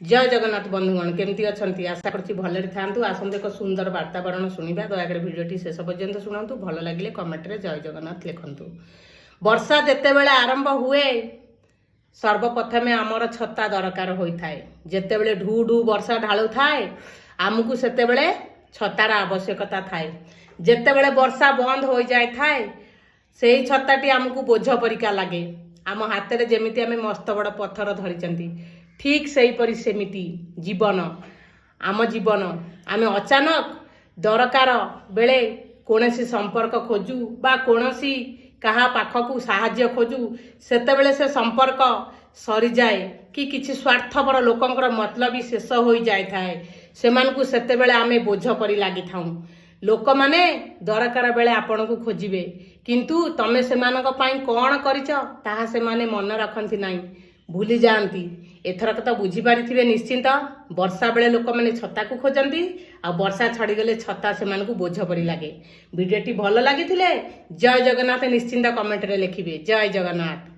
जय जगन्नाथ बंधुगण केमती अच्छी आशा करछि भलरे थांतु आसंत एक सुंदर वार्तावरण शुणा दयाकर भिडियोटी शेष पर्यंत शुणु भल लगे कमेंट रे जय जगन्नाथ लिखंतु। वर्षा जेतेबेले आरंभ हुए सर्वप्रथमे आमर छता दरकार होइथाए। जेतेबेले ढू ढू वर्षा ढालु थाए आमको सेतेबेले छतार आवश्यकता थाए। जेतेबेले वर्षा बंद हो जाए थाए सेही छताटी आमको बोझ परिका लगे। आम हाथ में जमीती आम मस्त बड़ पत्थर धरिचंती ठीक सही परी सेमिति जीवन आम जीवन आम अचानक दरकार बेले कोनोसी संपर्क खोजू बा कोनोसी कहा पाखकू साहाय्य खोजू सेतेबेले से संपर्क सरी जाए कि किछि स्वार्थपर लोकंकर मतलब शेष हो जाए थाए सेमानकू सेतेबेले आमे बोझ परी लागि थाऊ। लोक माने दरकार बेले आपण को खोजिबे किंतु तमे सेमानक पई कोन करिच ताहा सेमाने मन रखंती नाही भूली जाती। एथरक तो बुझी पारिथिबे निश्चिंत वर्षा बेले लोक मैंने छता को खोजती आ वर्षा छाड़ीगले छता से बोझ परी लगे। भिडियोटी भल लगी जय जगन्नाथ निश्चिंत कमेंट रे लिखिबे जय जगन्नाथ।